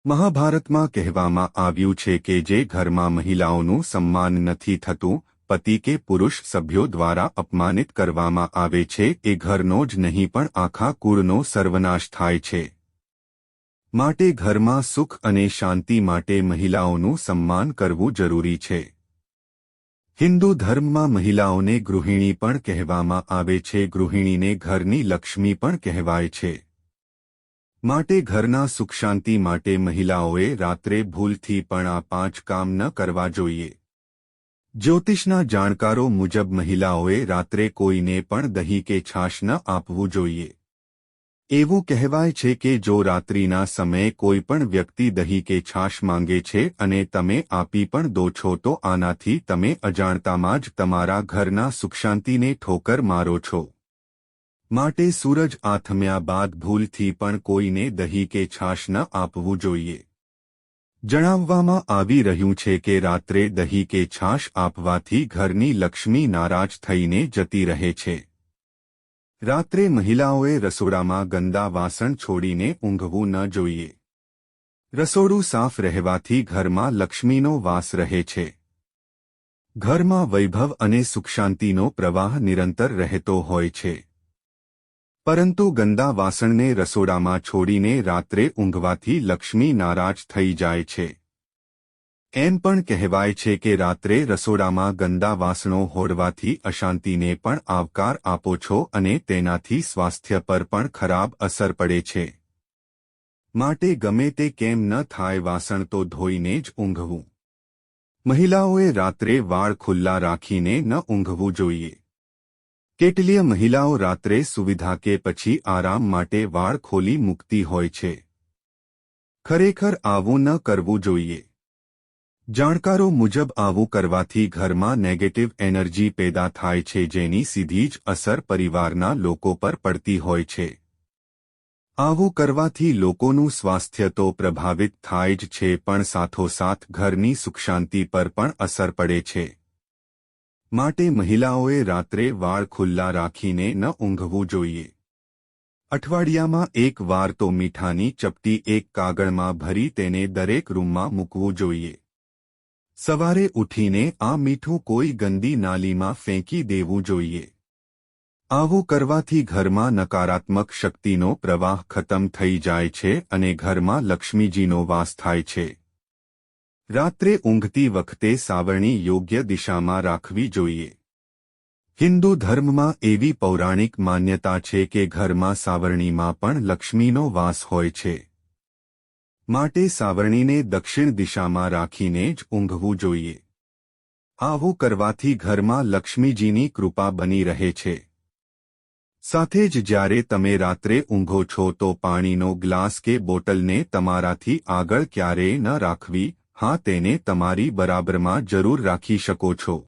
મહાભારતમાં કહેવામાં આવ્યું છે કે જે ઘરમાં મહિલાઓનું સન્માન નથી થતું, પતિ કે પુરુષ સભ્યો દ્વારા અપમાનિત કરવામાં આવે છે, એ ઘરનો જ નહીં પણ આખા કુળનો સર્વનાશ થાય છે. માટે ઘરમાં સુખ અને શાંતિ માટે મહિલાઓનું સન્માન કરવું જરૂરી છે. હિન્દુ ધર્મમાં મહિલાઓને ગૃહિણી પણ કહેવામાં આવે છે. ગૃહિણીને ઘરની લક્ષ્મી પણ કહેવાય છે. માટે ઘરના સુખ શાંતિ માટે મહિલાઓએ રાત્રે ભૂલથી પણ આ 5 કામ ન કરવા જોઈએ. જ્યોતિષના જાણકારો મુજબ મહિલાઓએ રાત્રે કોઈને પણ દહીં કે છાશ ન આપવું જોઈએ. એવું કહેવાય છે કે જો રાત્રિના સમયે કોઈ પણ વ્યક્તિ દહીં કે છાશ માંગે છે અને તમે આપી પણ દો છો તો આનાથી તમે અજાણતામાં જ તમારા ઘરના સુખશાંતિને ઠોકર મારો છો. માટે સૂરજ આથમ્યા બાદ ભૂલથી પણ કોઈને દહીં કે છાશ ન આપવું જોઈએ. જણાવવામાં આવી રહ્યું છે કે રાત્રે દહીં કે છાશ આપવાથી ઘરની લક્ષ્મી નારાજ થઈને જતી રહે છે. રાત્રે મહિલાઓએ રસોડામાં ગંદા વાસણ છોડીને ઊંઘવું ન જોઈએ. રસોડું સાફ રહેવાથી ઘરમાં લક્ષ્મીનો વાસ રહે છે. ઘરમાં વૈભવ અને સુખશાંતિનો પ્રવાહ નિરંતર રહેતો હોય છે. પરંતુ ગંદા વાસણને રસોડામાં છોડીને રાત્રે ઊંઘવાથી લક્ષ્મી નારાજ થઈ જાય છે. એમ પણ કહેવાય છે કે રાત્રે રસોડામાં ગંદા વાસણો હોડવાથી અશાંતિને પણ આવકાર આપો છો અને તેનાથી સ્વાસ્થ્ય પર પણ ખરાબ અસર પડે છે. માટે ગમે તે કેમ ન થાય વાસણ તો ધોઈને જ ઊંઘવું. મહિલાઓએ રાત્રે વાળ ખુલ્લા રાખીને ન ઊંઘવું જોઈએ. કેટલીય મહિલાઓ રાત્રે સુવિધા કે પછી આરામ માટે વાળ ખોલી મૂકતી હોય છે. ખરેખર આવું ન કરવું જોઈએ. જાણકારો મુજબ આવું કરવાથી ઘરમાં નેગેટિવ એનર્જી પેદા થાય છે, જેની સીધી જ અસર પરિવારના લોકો પર પડતી હોય છે. આવું કરવાથી લોકોનું સ્વાસ્થ્ય તો પ્રભાવિત થાય જ છે પણ સાથોસાથ ઘરની સુખશાંતિ પર પણ અસર પડે છે. માટે મહિલાઓએ રાત્રે વાળ ખુલ્લા રાખીને ન ઊંઘવું જોઈએ. અઠવાડિયામાં એક વાર તો મીઠાની ચપટી એક કાગળમાં ભરી તેને દરેક રૂમમાં મૂકવું જોઈએ. સવારે ઉઠીને આ મીઠું કોઈ ગંદી નાલીમાં ફેંકી દેવું જોઈએ. આવું કરવાથી ઘરમાં નકારાત્મક શક્તિનો પ્રવાહ ખતમ થઈ જાય છે અને ઘરમાં લક્ષ્મીજીનો વાસ થાય છે. રાત્રે ઊંઘતી વખતે સાવરણી યોગ્ય દિશામાં રાખવી જોઈએ. હિન્દુ ધર્મમાં એવી પૌરાણિક માન્યતા છે કે ઘરમાં સાવરણીમાં પણ લક્ષ્મીનો વાસ હોય છે. માટે સાવરણીને દક્ષિણ દિશામાં રાખીને જ ઊંઘવું જોઈએ. આવું કરવાથી ઘરમાં લક્ષ્મીજીની કૃપા બની રહે છે. સાથે જ જ્યારે તમે રાત્રે ઊંઘો છો તો પાણીનો ગ્લાસ કે બોટલને તમારાથી આગળ ક્યારેય ન રાખવી. હા, તેને તમારી બરાબરમાં જરૂર રાખી શકો છો.